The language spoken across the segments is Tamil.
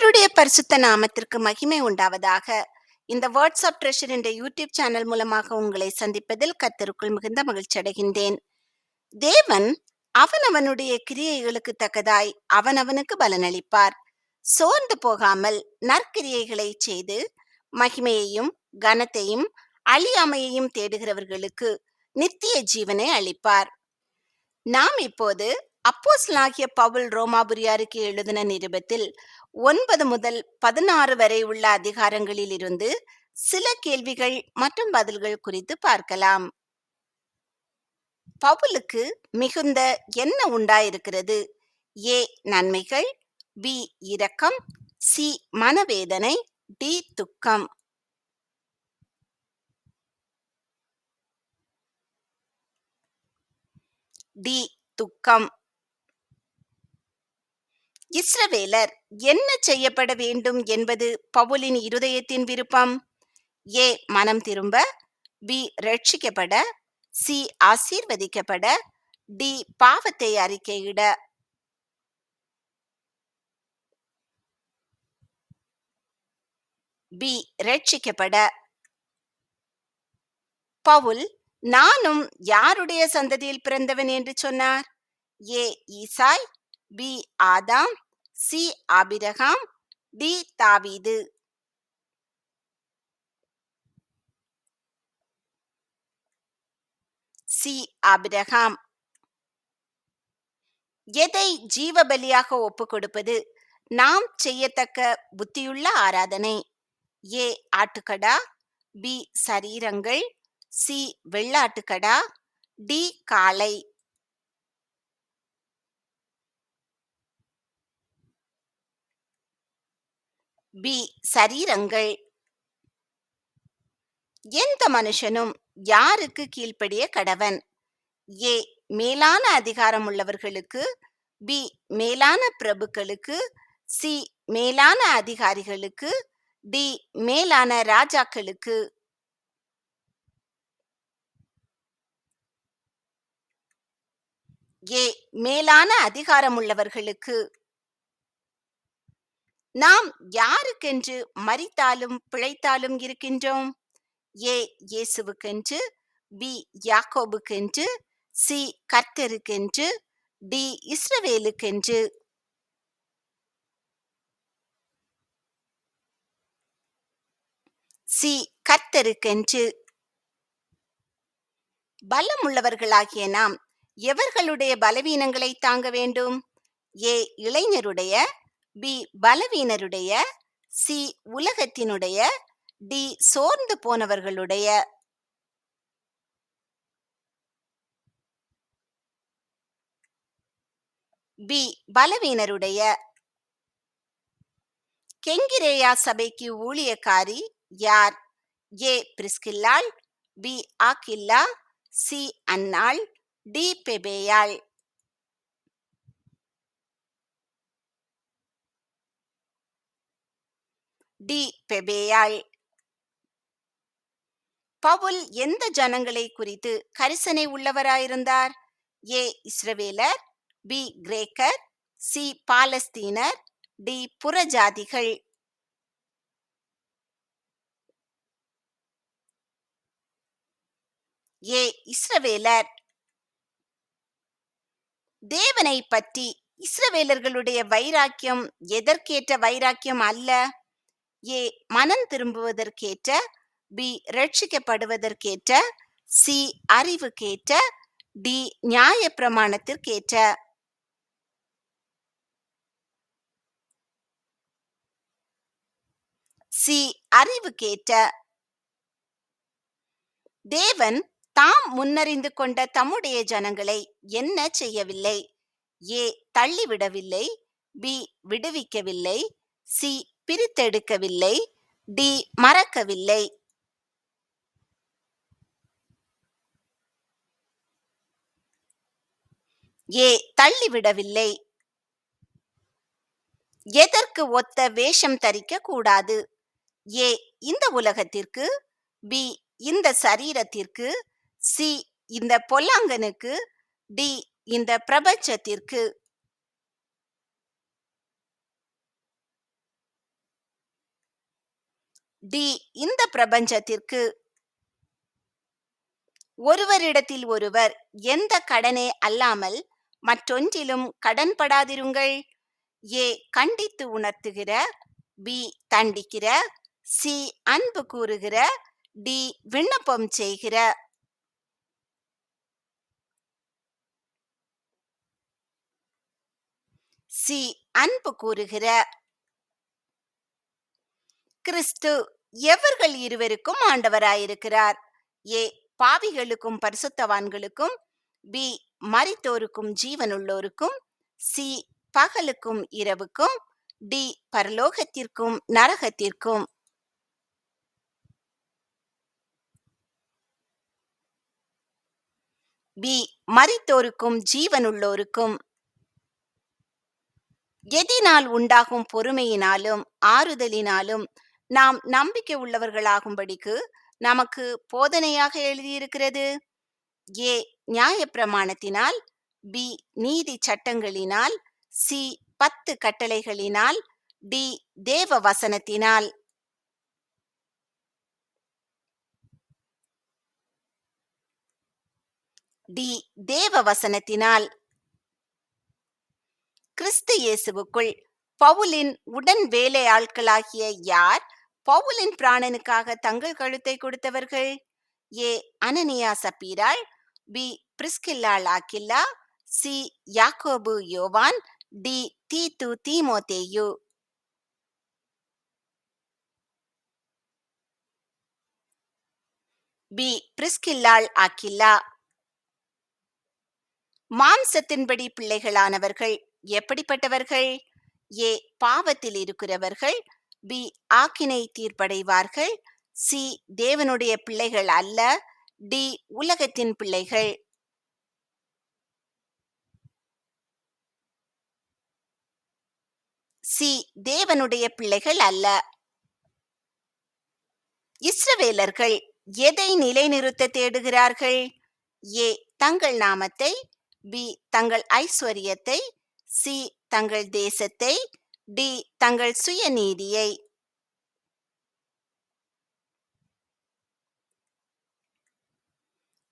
கர்த்தருடைய பரிசுத்த நாமத்திற்கு மகிமை உண்டாவதாக. இந்த வாட்ஸ்அப் ட்ரெஷர் என்ற யூடியூப் சேனல் மூலமாக உங்களை சந்திப்பதில் கர்த்தருக்குள் மிகுந்த மகிழ்ச்சி அடைகின்றேன். தேவன் அவனவனுடைய கிரியைகளுக்கு தக்கதாய் அவனவனுக்கு பலனளிப்பார். சோர்ந்து போகாமல் நற்கிரியைகளை செய்து மகிமையையும் கனத்தையும் அழியாமையையும் தேடுகிறவர்களுக்கு நித்திய ஜீவனை அளிப்பார். நாம் இப்போது அப்போஸ்தலனாகிய பவுல் ரோமாபுரியாருக்கு எழுதின நிருபத்தில் 9 முதல் 16 வரை உள்ள அதிகாரங்களில் இருந்து சில கேள்விகள் மற்றும் பதில்கள் குறித்து பார்க்கலாம். பவுலுக்கு மிகுந்த என்ன உண்டாயிருக்கிறது? ஏ நன்மைகள், பி இரக்கம், சி மனவேதனை, டி துக்கம். டி துக்கம். இஸ்ரவேலர் என்ன செய்யப்பட வேண்டும் என்பது பவுலின் இருதயத்தின் விருப்பம்? ஏ மனம் திரும்ப, பி ரட்சிக்கப்பட, சி ஆசீர்வதிக்கப்பட, டி பாவத்தை அறிக்கையிட. பி ரட்சிக்கப்பட. பவுல் நானும் யாருடைய சந்ததியில் பிறந்தவன் என்று சொன்னார்? ஏ ஈசாய், பி ஆதாம், சி ஆபிரகாம், டி தாவீது. C Abraham. எதை ஜீவ பலியாக ஒப்பு கொடுப்பது நாம் செய்யத்தக்க புத்தியுள்ள ஆராதனை? ஏ ஆட்டுக்கடா, பி சரீரங்கள், சி வெள்ளாட்டுக்கடா, டி காளை. பி சரீரங்கள். எந்த மனுஷனும் யாருக்கு கீழ்ப்படிய கடவன்? ஏ மேலான அதிகாரம் உள்ளவர்களுக்கு, பி மேலான பிரபுக்களுக்கு, சி மேலான அதிகாரிகளுக்கு, டி மேலான ராஜாக்களுக்கு. ஏ மேலான அதிகாரம் உள்ளவர்களுக்கு. நாம் யாருக்கென்று மரித்தாலும் பிழைத்தாலும் இருக்கின்றோம்? ஏ இயேசுவுக்கென்று, பி யாக்கோபுக்கென்று, சி கர்த்தருக்கென்று, டி இஸ்ரவேலுக்கென்று. சி கர்த்தருக்கென்று. பலமுள்ளவர்களாகிய நாம் எவர்களுடைய பலவீனங்களை தாங்க வேண்டும்? ஏ இளைஞருடைய, பி பலவீனருடைய, சி உலகத்தினுடைய, டி சோர்ந்து போனவர்களுடைய. பி பலவீனருடைய. கெங்கிரேயா சபைக்கு ஊழியக்காரி யார்? ஏ பிரிஸ்கில்லாள், பி ஆக்கில்லா, சி அன்னாள், டி பெபேயாள். டி பெபேயாள். பவுல் எந்த ஜனங்களை குறித்து கரிசனை உள்ளவராயிருந்தார்? ஏ இஸ்ரவேலர், பி கிரேக்கர், சி பாலஸ்தீனர், டி புறஜாதிகள். ஏ இஸ்ரவேலர். தேவனை பற்றி இஸ்ரவேலர்களுடைய வைராக்கியம் எதற்கேற்ற வைராக்கியம் அல்ல? ஏ மனம் திரும்புவதற்கேற்ற, பி ரட்சிக்கப்படுவதற்கேற்ற, சி அறிவுக்கேற்ற, டி நியாய பிரமாணத்திற்கேற்ற. சி அறிவுக்கேற்ற. தேவன் தாம் முன்னறிந்து கொண்ட தம்முடைய ஜனங்களை என்ன செய்யவில்லை? ஏ தள்ளிவிடவில்லை, பி விடுவிக்கவில்லை, சி பிரித்தெடுக்கவில்லை, டி மறக்கவில்லை. ஏ தள்ளிவிடவில்லை. எதற்கு ஒத்த வேஷம் தரிக்க கூடாது? ஏ இந்த உலகத்திற்கு, பி இந்த சரீரத்திற்கு, சி இந்த பொல்லாங்கனுக்கு, டி இந்த பிரபஞ்சத்திற்கு. டி இந்த பிரபஞ்சத்திற்கு ஒருவரிடத்தில் ஒருவர் எந்த கடனே அல்லாமல் மற்றொன்றிலும் கடன்படாதிருங்கள். ஏ கண்டித்து உணர்த்துகிற, பி தண்டிக்கிற, சி அன்பு கூறுகிற, டி விண்ணப்பம் செய்கிற. சி அன்பு கூறுகிற. கிறிஸ்து எவர்கள் இருவருக்கும் ஆண்டவராயிருக்கிறார்? ஏ பாவிகளுக்கும் பரிசுத்தவான்களுக்கும், பி மரித்தோருக்கும் ஜீவனுள்ளோருக்கும், சி பகலுக்கும் இரவுக்கும், டி பரலோகத்திற்கும் நரகத்திற்கும். பி மரித்தோருக்கும் ஜீவனுள்ளோருக்கும். எதினால் உண்டாகும் பொறுமையினாலும் ஆறுதலினாலும் நாம் நம்பிக்கை உள்ளவர்களாகும்படிக்கு நமக்கு போதனையாக எழுதியிருக்கிறது. ஏ நியாயப்பிரமாணத்தினால், பி நீதி சட்டங்களினால், சி 10 கட்டளைகளினால், டி தேவ வசனத்தினால். டி தேவ வசனத்தினால். கிறிஸ்து இயேசுவுக்குள் பவுலின் உடன் வேலையாட்களாகிய யார் பவுலின் பிராணனுக்காக தங்கள் கழுத்தை கொடுத்தவர்கள்? ஏ அனனியா சப்பீராள், பி பிரிஸ்கில்லாள் ஆக்கில்லா, சி யாக்கோபு யோவான், டி தீத்து தீமோத்தேயு. B பிரிஸ்கில்லாள் Aquila. மாம்சத்தின்படி பிள்ளைகளானவர்கள் எப்படிப்பட்டவர்கள்? ஏ பாவத்தில் இருக்கிறவர்கள், பி ஆக்கினை தீர்ப்படைவார்கள், சி தேவனுடைய பிள்ளைகள் அல்ல, டி உலகத்தின் பிள்ளைகள். சி தேவனுடைய பிள்ளைகள் அல்ல. இஸ்ரவேலர்கள் எதை நிலைநிறுத்த தேடுகிறார்கள்? ஏ தங்கள் நாமத்தை, பி தங்கள் ஐஸ்வர்யத்தை, சி தங்கள் தேசத்தை, டி தங்கள் சுயநீதியை.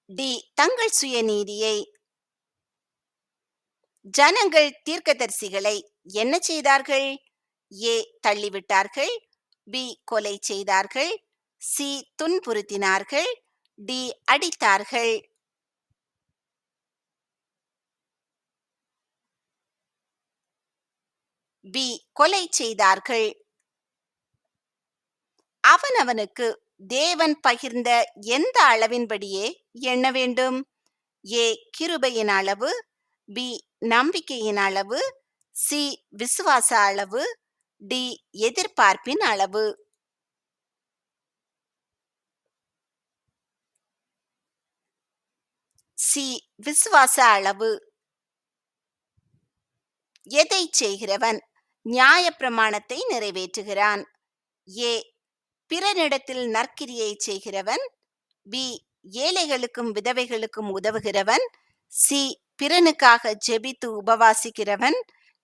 டி தங்கள் சுயநீதியை. ஜனங்கள் தீர்க்கதரிசிகளை என்ன செய்தார்கள்? ஏ தள்ளிவிட்டார்கள், பி கொலை செய்தார்கள், சி துன்புறுத்தினார்கள், டி அடித்தார்கள். பி கொலை செய்தார்கள். அவனவனுக்கு தேவன் பகிர்ந்த எந்த அளவின்படியே எண்ண வேண்டும். ஏ கிருபையின் அளவு, பி நம்பிக்கையின் அளவு, சி விசுவாச அளவு, டி எதிர்பார்ப்பின் அளவு. சி விசுவாச அளவு. எதை செய்கிறவன் நியாயப்பிரமாணத்தை நிறைவேற்றுகிறான்? ஏ பிறனிடத்தில் நற்கிரியை செய்கிறவன், பி ஏழைகளுக்கும் விதவைகளுக்கும் உதவுகிறவன், சி பிறனுக்காக ஜெபித்து உபவாசிக்கிறவன்,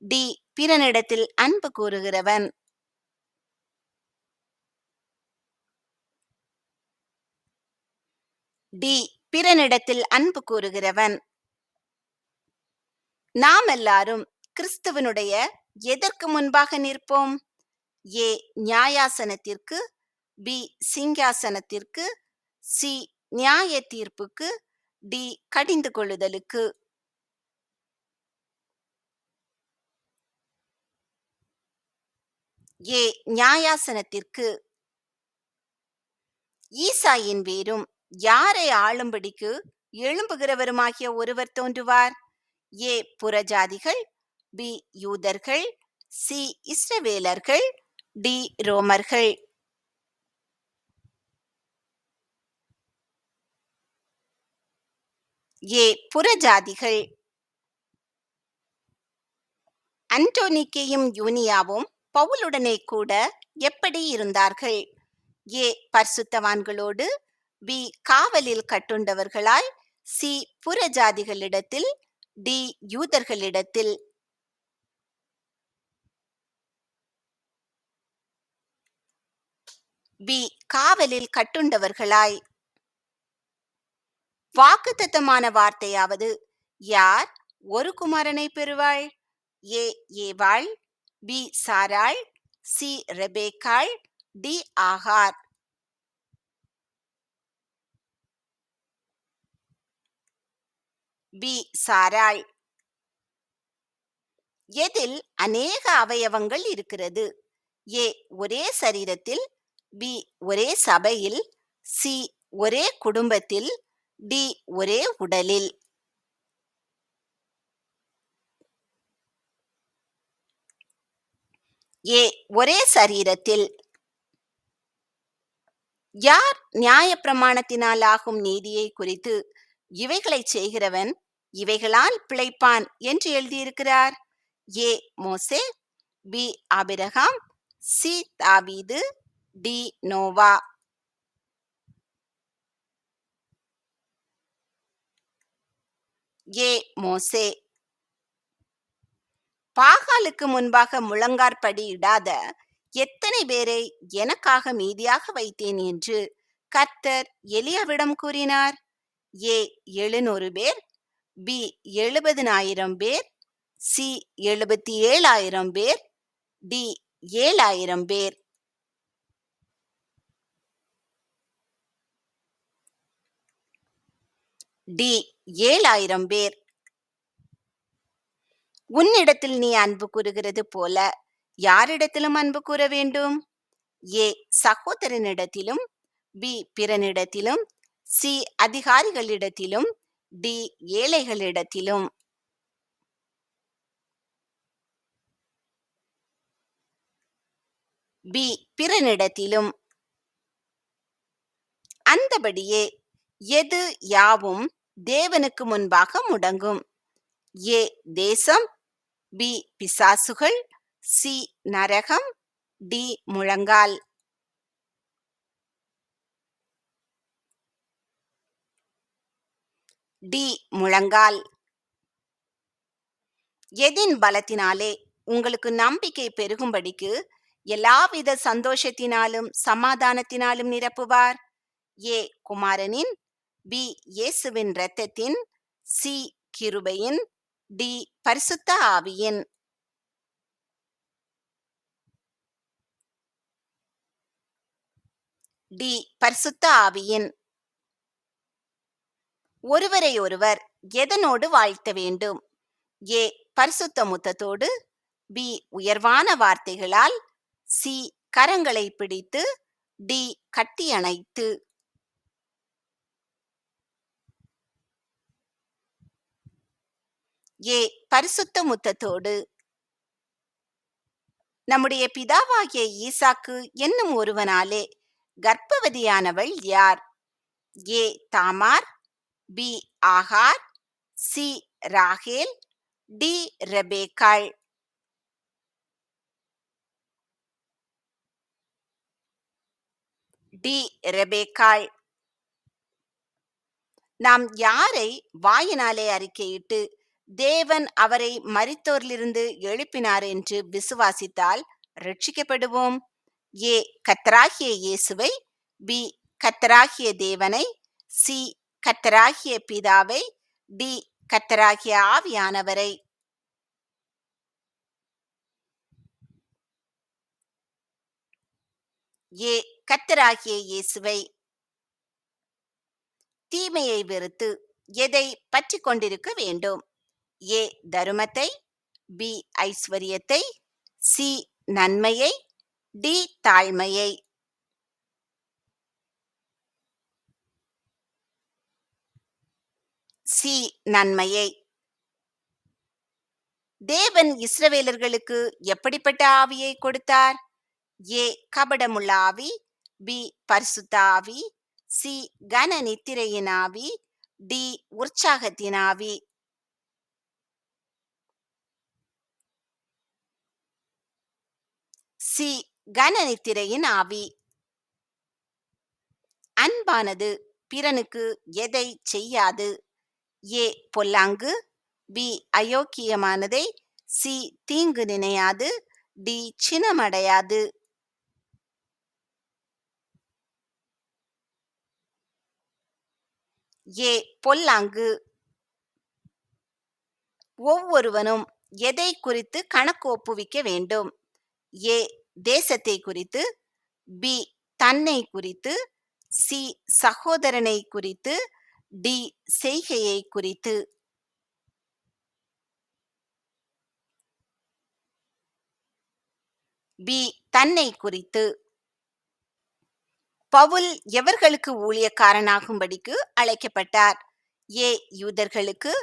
டி பிறனிடத்தில் அன்பு கூறுகிறவன். டி பிறனிடத்தில் அன்பு கூறுகிறவன். நாம் எல்லாரும் கிறிஸ்துவனுடைய எதற்கு முன்பாக நிற்போம்? ஏ நியாயாசனத்திற்கு, பி சிங்காசனத்திற்கு, சி நியாய தீர்ப்புக்கு, டி கடிந்து கொள்ளுதலுக்கு. ஏ நியாயாசனத்திற்கு. ஈசாயின் வேரும் யாரை ஆளும்படிக்கு எழும்புகிறவருமாகிய ஒருவர் தோன்றுவார்? ஏ புறஜாதிகள், பி யூதர்கள், சி இஸ்ரவேலர்கள், டி ரோமர்கள். ஏ புறஜாதிகள். அன்டோனிக்கேயும் யூனியாவும் பவுலுடனே கூட எப்படி இருந்தார்கள்? ஏ பரிசுத்தவான்களோடு, பி காவலில் கட்டுண்டவர்களாய், சி புறஜாதிகளிடத்தில், டி யூதர்களிடத்தில். பி. காவலில் கட்டுண்டவர்களாய். வாக்குத்தத்தமான வார்த்தையாவது, யார் ஒரு குமாரனை பெறுவாள்? ஏ. ஏவாள், பி. சாராள், சி. ரெபேக்காள், டி. ஆகார். பி. சாராள். எதில் அநேக அவயவங்கள் இருக்கிறது? ஏ. ஒரே சரீரத்தில், பி. ஒரே சபையில், சி. ஒரே குடும்பத்தில், டி. ஒரே உடலில். ஏ. ஒரே சரீரத்தில். யார் நியாயப்பிரமாணத்தினால் ஆகும் நீதியை குறித்து இவைகளைச் செய்கிறவன் இவைகளால் பிழைப்பான் என்று எழுதியிருக்கிறார்? ஏ. மோசே, பி. Abraham, C. தாவீது, டி. நோவா. ஏ. மோசே. பாகாலுக்கு முன்பாக முழங்காற்படி இடாத எத்தனை பேரை எனக்காக மீதியாக வைத்தேன் என்று கர்த்தர் எலியாவிடம் கூறினார்? ஏ. 700 பேர், பி. 70,000 பேர், சி. 77,000 பேர், டி. 7,000 பேர். டி. 7,000 பேர். உன்னிடத்தில் நீ அன்பு கூறுகிறது போல யாரிடத்திலும் அன்பு கூற வேண்டும்? ஏ. சகோதரனிடத்திலும், பி. பிறனிடத்திலும், சி. அதிகாரிகளிடத்திலும், டி. ஏழைகளிடத்திலும். பி. பிறனிடத்திலும். அந்தபடியே எது யாவும் தேவனுக்கு முன்பாக முடங்கும்? ஏ. தேசம், பி. பிசாசுகள், சி. நரகம், டி. முழங்கால். டி. முழங்கால். எதின் பலத்தினாலே உங்களுக்கு நம்பிக்கை பெருகும்படிக்கு எல்லாவித சந்தோஷத்தினாலும் சமாதானத்தினாலும் நிரப்புவார்? ஏ. குமாரனின், பி. இயேசுவின் இரத்தத்தின், சி. கிருபையின், டி. பரிசுத்த ஆவியின். டி. பரிசுத்த ஆவியின். ஒருவரை ஒருவர் எதனோடு வாழ்த்த வேண்டும்? ஏ. பரிசுத்த முத்தத்தோடு, பி. உயர்வான வார்த்தைகளால், சி. கரங்களை பிடித்து, டி. கட்டியணைத்து. ஏ. பரிசுத்த முத்தத்தோடு. நம்முடைய பிதாவாகிய ஈசாக்கு என்னும் ஒருவனாலே கர்ப்பவதியானவள் யார்? ஏ. தாமார், பி. ஆகார், சி. ராகேல், டி. ரெபேக்காள். டி. ரெபேக்காள். நாம் யாரை வாயினாலே அறிக்கையிட்டு தேவன் அவரை மரித்தோரிலிருந்து எழுப்பினார் என்று விசுவாசித்தால் ரட்சிக்கப்படுவோம்? ஏ. கர்த்தராகிய இயேசுவை, பி. கர்த்தராகிய தேவனை, சி. கர்த்தராகிய பிதாவை, டி. கர்த்தராகிய ஆவியானவரை. ஏ. கர்த்தராகிய இயேசுவை. தீமையை வெறுத்து எதை பற்றி கொண்டிருக்க வேண்டும்? ஏ. தருமத்தை, பி. ஐஸ்வர்யத்தை, சி. நன்மையை, டி. தாழ்மையை. சி. நன்மையை. தேவன் இஸ்ரவேலர்களுக்கு எப்படிப்பட்ட ஆவியை கொடுத்தார்? ஏ. கபடமுள்ள ஆவி, பி. பரிசுத்த ஆவி, சி. கன நித்திரையின் ஆவி, டி. உற்சாகத்தின் ஆவி. சி. கன நித்திரையின் ஆவி. அன்பானது பிறனுக்கு எதை செய்யாது? ஏ. பொல்லாங்கு, பி. அயோக்கியமானதை, சி. தீங்கு நினையாது, டி. சினமடையாது. ஏ பொல்லாங்கு. ஒவ்வொருவனும் எதை குறித்து கணக்கு ஒப்புவிக்க வேண்டும்? ஏ தேசத்தை குறித்து, பி தன்னை குறித்து, சி சகோதரனை குறித்து, டி செய்கையை குறித்து. பி தன்னை குறித்து. பவுல் எவர்களுக்கு ஊழியக்காரனாகும்படிக்கு அழைக்கப்பட்டார்? ஏ யூதர்களுக்கு,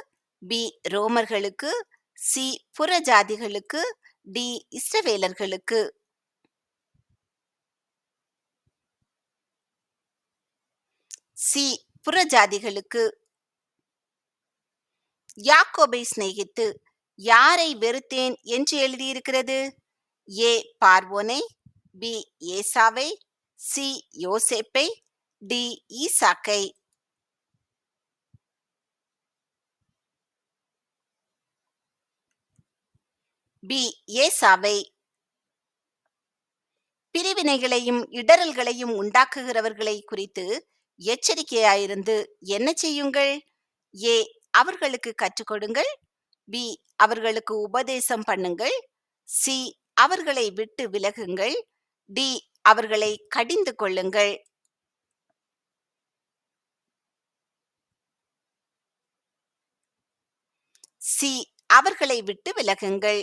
பி ரோமர்களுக்கு, சி புறஜாதிகளுக்கு, டி இஸ்ரவேலர்களுக்கு. சி புறஜாதிகளுக்கு. யாக்கோபை சிநேகித்து யாரை வெறுத்தேன் என்று எழுதியிருக்கிறது? ஏ பார்வோனை, பி ஏசாவை, சி யோசேப்பை, டி ஈசாக்கை. பி ஏசாவை. பிரிவினைகளையும் இடறல்களையும் உண்டாக்குகிறவர்களை குறித்து எச்சரிக்கையாயிருந்து என்ன செய்யுங்கள்? ஏ அவர்களுக்கு கற்றுக் கொடுங்கள், பி அவர்களுக்கு உபதேசம் பண்ணுங்கள், சி அவர்களை விட்டு விலகுங்கள், டி அவர்களை கடிந்து கொள்ளுங்கள். சி அவர்களை விட்டு விலகுங்கள்.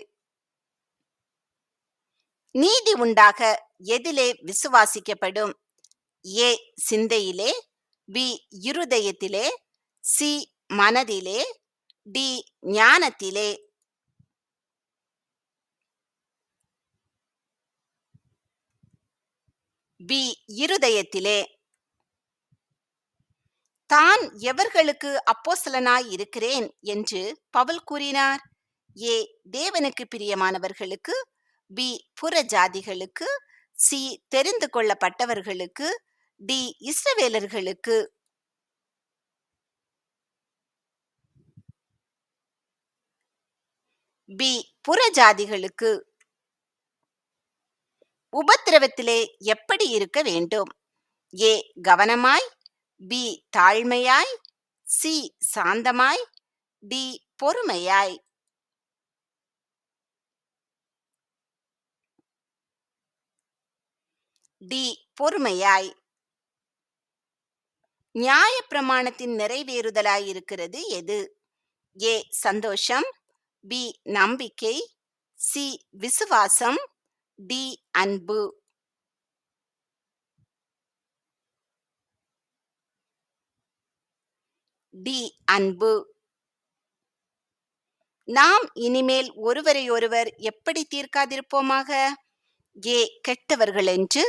நீதி உண்டாக எதிலே விசுவாசிக்கப்படும்? ஏ சிந்தையிலே, பி இருதயத்திலே, சி மனதிலே, டி ஞானத்திலே. பி இருதயத்திலே. தான் எவர்களுக்கு அப்போஸ்தலனாய் இருக்கிறேன் என்று பவுல் கூறினார்? ஏ தேவனுக்கு பிரியமானவர்களுக்கு, பி புறஜாதிகளுக்கு, சி தெரிந்து கொள்ளப்பட்டவர்களுக்கு, டி இஸ்ரவேலர்களுக்கு. பி புறஜாதிகளுக்கு. உபத்திரவத்திலே எப்படி இருக்க வேண்டும்? ஏ கவனமாய், பி தாழ்மையாய், சி சாந்தமாய், டி பொறுமையாய். டி பொறுமையாய். நியாய பிரமாணத்தின் நிறைவேறுதலாயிருக்கிறது எது? ஏ சந்தோஷம், பி நம்பிக்கை, சி விசுவாசம், டி அன்பு. டி அன்பு. நாம் இனிமேல் ஒருவரையொருவர் எப்படி தீர்க்காதிருப்போமாக? ஏ கெட்டவர்கள் என்று,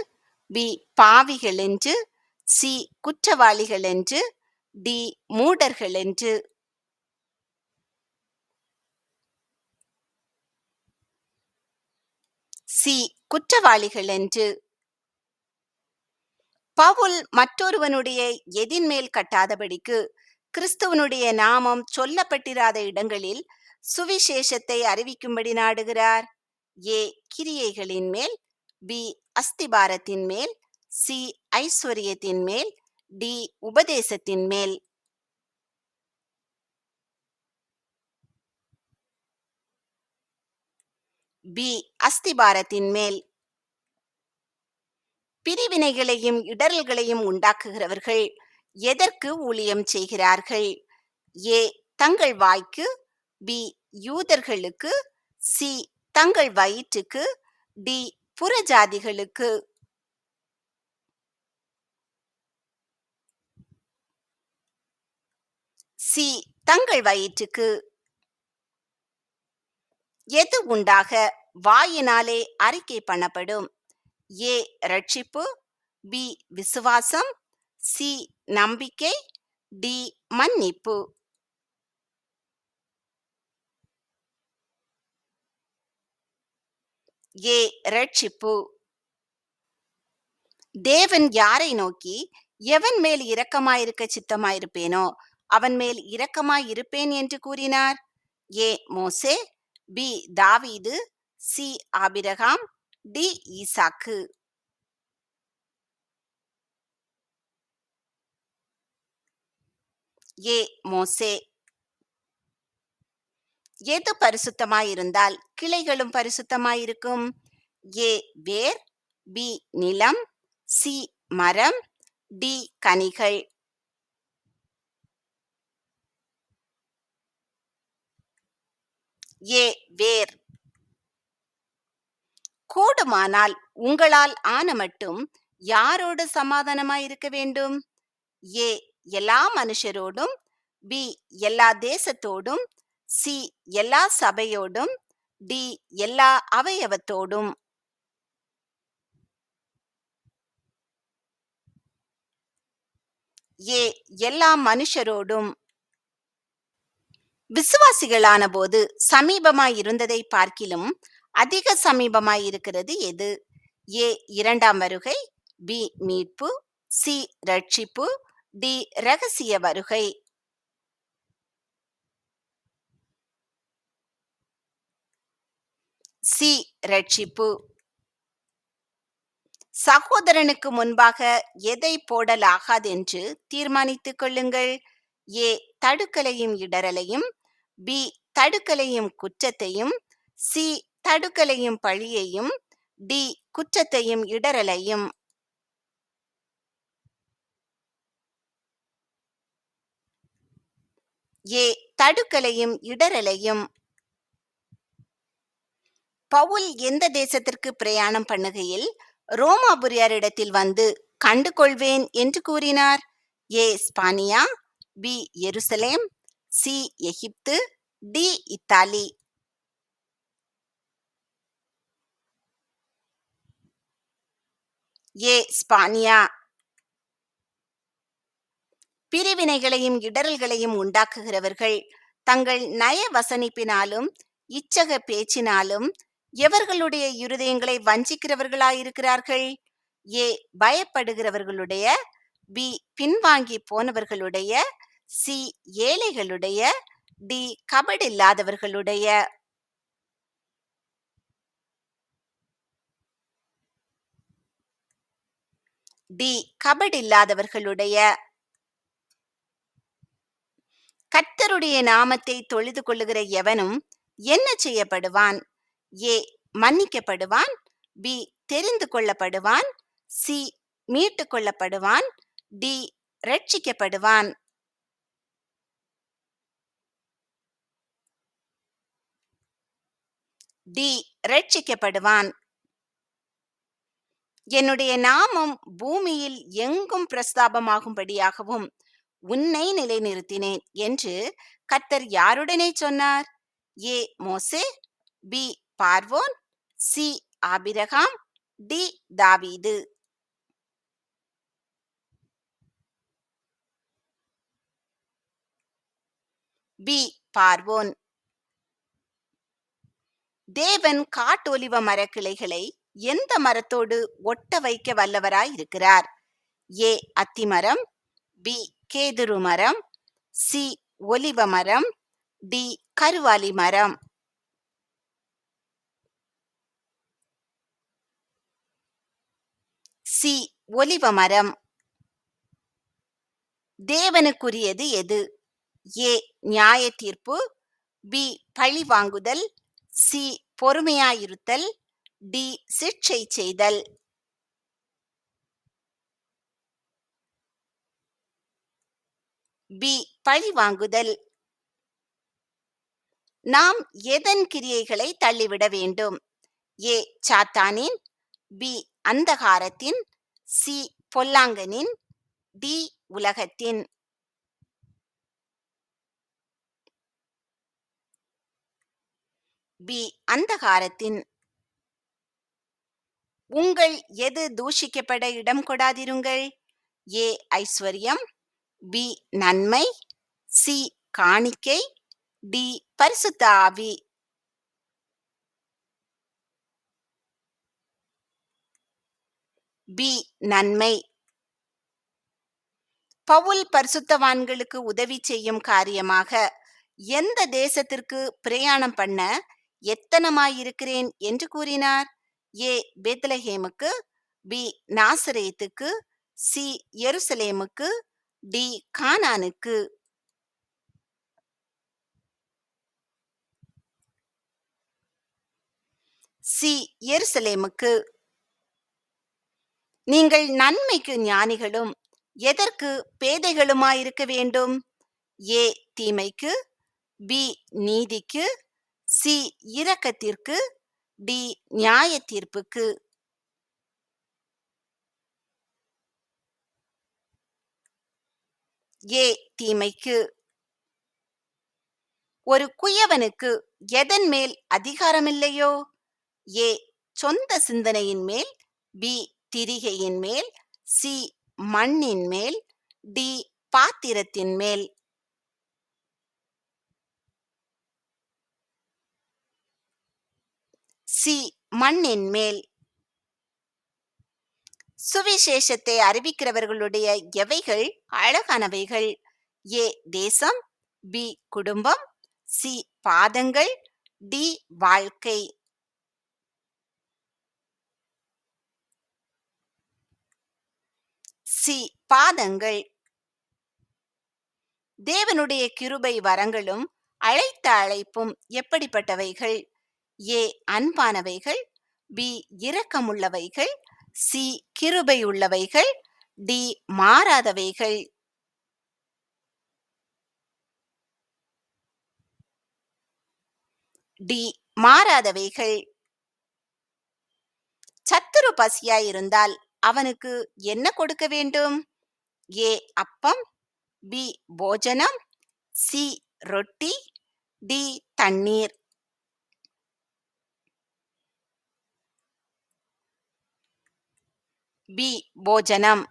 பி பாவிகள் என்று, சி குற்றவாளிகள் என்று, டி மூடர்கள் என்று. சி குற்றவாளிகள் என்று. பவுல் மற்றொருவனுடைய எதின் மேல் கட்டாதபடிக்கு கிறிஸ்துவனுடைய நாமம் சொல்லப்பட்டிராத இடங்களில் சுவிசேஷத்தை அறிவிக்கும்படி நாடுகிறார். ஏ கிரியைகளின் மேல், பி அஸ்திபாரத்தின் மேல், சி ஐஸ்வர்யத்தின் மேல், டி உபதேசத்தின் மேல். பி அஸ்திபாரத்தின் மேல். பிரிவினைகளையும் இடரல்களையும் உண்டாக்குகிறவர்கள் எதற்கு ஊழியம் செய்கிறார்கள்? ஏ தங்கள் வாய்க்கு, பி யூதர்களுக்கு, சி தங்கள் வயிற்றுக்கு, டி புறஜாதிகளுக்கு. சி தங்கள் வயிற்றுக்கு. எது உண்டாக வாயினாலே அறிக்கை பண்ணப்படும்? ஏ ரட்சிப்பு, பி விசுவாசம், சி நம்பிக்கை, டி மன்னிப்பு. ஏ ரட்சிப்பு. தேவன் யாரை நோக்கி எவன் மேல் இரக்கமாயிருக்க சித்தமாயிருப்பேனோ அவன் மேல் இரக்கமாயிருப்பேன் என்று கூறினார்? ஏ மோசே, பி தாவீது, சி ஆபிரகாம், டி ஈசாக்கு. ஏ மோசே. எது பரிசுத்தமாயிருந்தால் கிளைகளும் பரிசுத்தமாயிருக்கும்? ஏ வேர், பி நிலம், சி மரம், டி கனிகள். ஏ வேர். கூடுமானால் உங்களால் ஆன மட்டும் யாரோடு சமாதானமாயிருக்க வேண்டும்? ஏ எல்லா மனுஷரோடும், பி எல்லா தேசத்தோடும், சி எல்லா சபையோடும், டி எல்லா அவயவத்தோடும். ஏ எல்லா மனுஷரோடும். விசுவாசிகளான போது சமீபமாயிருந்ததை பார்க்கிலும் அதிக சமீபமாயிருக்கிறது எது? ஏ இரண்டாம் வருகை, பி மீட்பு, சி ரட்சிப்பு, டி ரகசிய வருகை. சி ரட்சிப்பு. சகோதரனுக்கு முன்பாக எதை போடலாகாதென்று தீர்மானித்துக் கொள்ளுங்கள். ஏ தடுக்கலையும் இடறலையும், பி தடுக்கலையும் குற்றத்தையும், சி தடுக்கலையும் பழியையும், டி குற்றத்தையும் இடறலையும். ஏ தடுக்கலையும் இடறலையும். பவுல் எந்த தேசத்திற்கு பிரயாணம் பண்ணுகையில் ரோமாபுரியாரிடத்தில் வந்து கண்டு கொள்வேன் என்று கூறினார்? ஏ ஸ்பானியா, பி எருசலேம், சி எகிப்து, டி இத்தாலி. ஏ ஸ்பானியா. பிரிவினைகளையும் இடரல்களையும் உண்டாக்குகிறவர்கள் தங்கள் நய வசனிப்பினாலும் இச்சக பேச்சினாலும் எவர்களுடைய இருதயங்களை வஞ்சிக்கிறவர்களாயிருக்கிறார்கள்? ஏ பயப்படுகிறவர்களுடைய, பி பின்வாங்கி போனவர்களுடைய, சி ஏழைகளுடைய, டி கபடில்லாதவர்களுடைய. டி கபடில்லாதவர்களுடைய. கர்த்தருடைய நாமத்தை தொழுது கொள்ளுகிற எவனும் என்ன செய்யப்படுவான்? ஏ மன்னிக்கப்படுவான், பி தெரிந்து கொள்ளப்படுவான், சி மீட்டு கொள்ளப்படுவான், டி ரட்சிக்கப்படுவான். டி ரட்சிக்கப்படுவான். என்னுடைய நாமம் பூமியில் எங்கும் பிரஸ்தாபமாகும்படியாகவும் உன்னை நிலைநிறுத்தினேன் என்று கர்த்தர் யாருடனே சொன்னார்? ஏ மோசே, பி பார்வோன், சி ஆபிரகாம், டி தாவீது. பி பார்வோன். தேவன் காட்டொலிவ மரக்கிளைகளை எந்த மரத்தோடு ஒட்ட வைக்க வல்லவராய் இருக்கிறார்? ஏ அத்திமரம், பி கேதுரு மரம், சி ஒலிவ மரம், டி கருவாலி மரம். சி ஒலிவ மரம். தேவனுக்குரியது எது? ஏ நியாய தீர்ப்பு, பி பழி வாங்குதல், சி பொறுமையாயிருத்தல், டி சிட்சை செய்தல். பி பழி வாங்குதல். நாம் எதன் கிரியைகளை தள்ளிவிட வேண்டும்? ஏ சாத்தானின், பி அந்தகாரத்தின், சி பொல்லாங்கனின், டி உலகத்தின். பி அந்தகாரத்தின். உங்கள் எது தூஷிக்கப்பட இடம் கொடாதிருங்கள். ஏ ஐஸ்வர்யம், பி நன்மை, சி காணிக்கை, டி பரிசுத்த ஆவி. பி நன்மை. பவுல் பரிசுத்தவான்களுக்கு உதவி செய்யும் காரியமாக எந்த தேசத்திற்கு பிரயாணம் பண்ண எத்தனமாயிருக்கிறேன் என்று கூறினார்? ஏ பெத்லஹேமுக்கு, பி நாசரேத்துக்கு, சி எருசலேமுக்கு, டி கானானுக்கு. சி எருசலேமுக்கு. நீங்கள் நன்மைக்கு ஞானிகளும் எதற்கு பேதைகளுமாயிருக்க வேண்டும்? ஏ தீமைக்கு, பி நீதிக்கு, சி இரக்கத்திற்கு, டி நியாய தீர்ப்புக்கு. ஏ தீமைக்கு. ஒரு குயவனுக்கு எதன் மேல் அதிகாரமில்லையோ? ஏ சொந்த சிந்தனையின் மேல், பி திரிகையின் மேல், சி மண்ணின் மேல், டி பாத்திரத்தின் மேல். சி மண்ணின் மேல். சுவிசேஷத்தை அறிவிக்கிறவர்களுடைய எவைகள் அழகானவைகள்? ஏ தேசம், பி குடும்பம், சி பாதங்கள், டி வாழ்க்கை. சி பாதங்கள். தேவனுடைய கிருபை வரங்களும் அழைத்த அழைப்பும் எப்படிப்பட்டவைகள்? ஏ அன்பானவைகள், பி இரக்கமுள்ளவைகள், சி கிருபை உள்ளவைகள், டி மாறாதவைகள். டி மாறாதவைகள். சத்துரு பசியாயிருந்தால் அவனுக்கு என்ன கொடுக்க வேண்டும்? ஏ அப்பம், பி போஜனம், சி ரொட்டி, டி தண்ணீர். பி போஜனம்.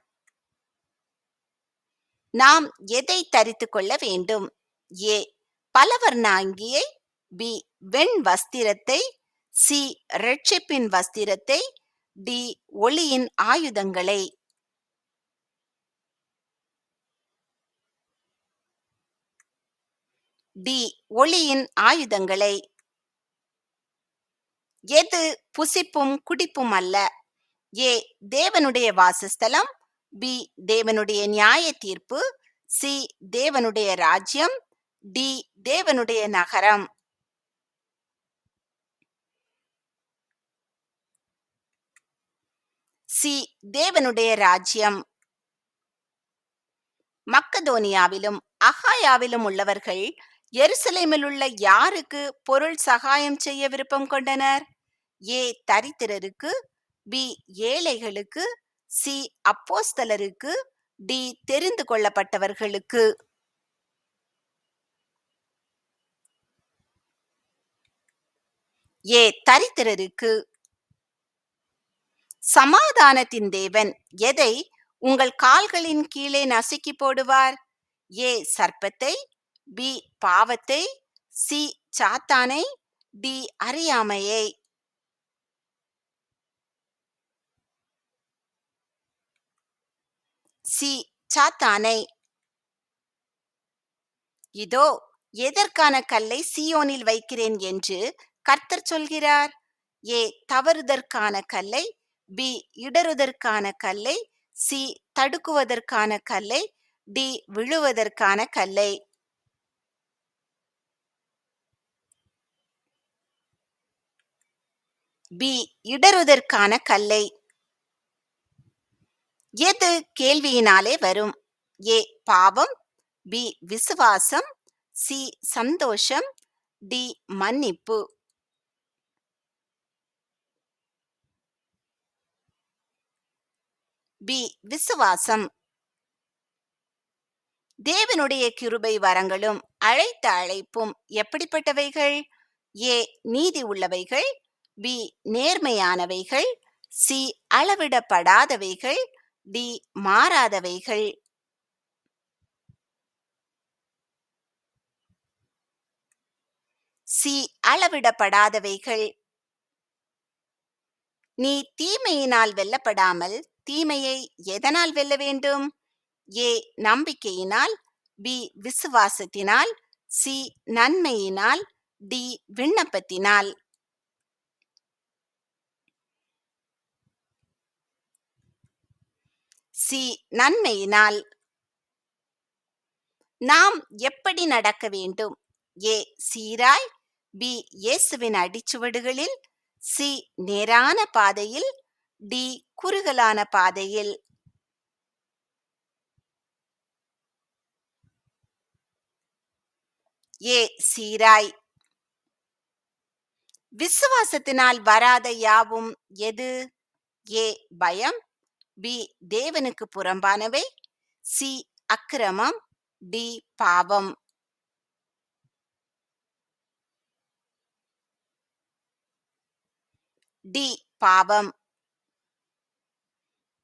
நாம் எதை தரித்து கொள்ள வேண்டும்? ஏ பலவர்ண அங்கியை, பி வெண் வஸ்திரத்தை, சி இரட்சிப்பின் வஸ்திரத்தை, டி ஒளியின் ஆயுதங்களை. டி ஒளியின் ஆயுதங்களை. எது புசிப்பும் குடிப்பும் அல்ல? ஏ தேவனுடைய வாசஸ்தலம், பி தேவனுடைய நியாய தீர்ப்பு, சி தேவனுடைய ராஜ்யம், டி தேவனுடைய நகரம். சி தேவனுடைய ராஜ்யம். மக்கதோனியாவிலும் அகாயாவிலும் உள்ளவர்கள் எருசலேமில் உள்ள யாருக்கு பொருள் சகாயம் செய்ய விருப்பம் கொண்டனர்? ஏ தரித்திரருக்கு, பி ஏழைகளுக்கு, சி அப்போஸ்தலருக்கு, டி தெரிந்து கொள்ளப்பட்டவர்களுக்கு. ஏ தரித்திரருக்கு. சமாதானத்தின் தேவன் எதை உங்கள் கால்களின் கீழே நசுக்கி போடுவார்? ஏ சர்ப்பத்தை, பி பாவத்தை, சி சாத்தானை, டி அறியாமையை. சி சாத்தானை. இதோ எதற்கான கல்லை சீயோனில் வைக்கிறேன் என்று கர்த்தர் சொல்கிறார்? ஏ தவறுதற்கான கல்லை, பி இடறுதற்கான கல்லை, சி தடுக்குவதற்கான கல்லை, டி விழுவதற்கான கல்லை. பி இடறுதற்கான கல்லை. எது கேள்வியினாலே வரும்? ஏ பாவம், பி விசுவாசம், சி சந்தோஷம், டி மன்னிப்பு. பி விசுவாசம். தேவனுடைய கிருபை வரங்களும் அழைத்த அழைப்பும் எப்படிப்பட்டவைகள்? ஏ நீதி உள்ளவைகள், பி நேர்மையானவைகள், சி அளவிடப்படாதவைகள், டி மாறாதவைகள். சி அளவிடப்படாதவைகள். நீ தீமையினால் வெல்லப்படாமல் தீமையை எதனால் வெல்ல வேண்டும்? ஏ நம்பிக்கையினால், பி விசுவாசத்தினால், சி நன்மையினால், டி விண்ணப்பத்தினால். சி நன்மையினால். நாம் எப்படி நடக்க வேண்டும்? ஏ சீராய், பி இயேசுவின் அடிச்சுவடுகளில், சி நேரான பாதையில், டி குறுகலான பாதையில். ஏ சீராய். விசுவாசத்தினால் வராத யாவும் எது? ஏ பயம், பி தேவனுக்கு புறம்பானவை, சி அக்கிரமம், டி பாவம். டி பாவம்.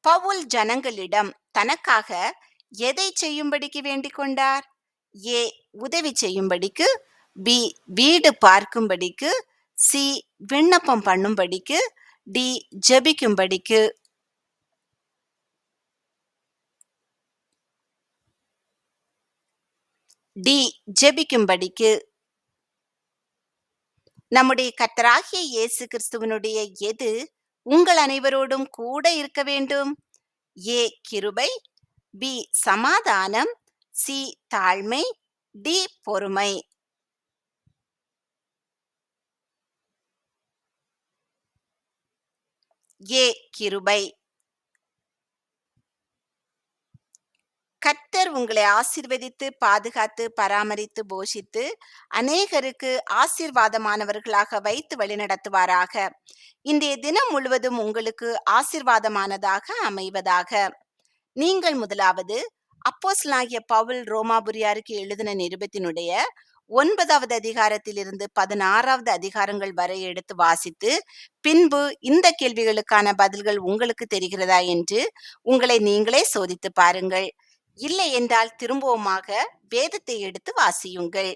பவுல் ஜனங்களிடம் தனக்காக எதை செய்யும்படிக்கு வேண்டிக் கொண்டார்? ஏ உதவி செய்யும்படிக்கு, பி வீடு பார்க்கும்படிக்கு, சி விண்ணப்பம் பண்ணும்படிக்கு, டி ஜெபிக்கும்படிக்கு. டி ஜெபிக்கும்படிக்கு. நம்முடைய கர்த்தராகிய இயேசு கிறிஸ்துவனுடைய எது உங்கள் அனைவரோடும் கூட இருக்க வேண்டும்? ஏ கிருபை, பி சமாதானம், சி தாழ்மை, டி பொறுமை. ஏ கிருபை. கர்த்தர் உங்களை ஆசீர்வதித்து பாதுகாத்து பராமரித்து போஷித்து அநேகருக்கு ஆசீர்வாதமானவர்களாக வைத்து வழிநடத்துவாராக. இன்றைய தினம் முழுவதும் உங்களுக்கு ஆசீர்வாதமானதாக அமைவதாக. நீங்கள் முதலாவது அப்போஸ்தலனாகிய பவுல் ரோமாபுரியாருக்கு எழுதின நிருபத்தினுடைய 9வது அதிகாரத்திலிருந்து 16வது அதிகாரங்கள் வரை எடுத்து வாசித்து, பின்பு இந்த கேள்விகளுக்கான பதில்கள் உங்களுக்கு தெரிகிறதா என்று உங்களை நீங்களே சோதித்து பாருங்கள். இல்லை என்றால் திரும்பவுமாக வேதத்தை எடுத்து வாசியுங்கள்.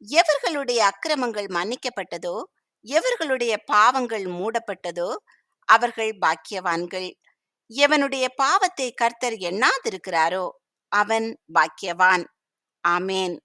எவர்களுடைய அக்கிரமங்கள் மன்னிக்கப்பட்டதோ, எவர்களுடைய பாவங்கள் மூடப்பட்டதோ, அவர்கள் பாக்கியவான்கள். எவனுடைய பாவத்தை கர்த்தர் எண்ணாதிருக்கிறாரோ அவன் பாக்கியவான். ஆமேன்.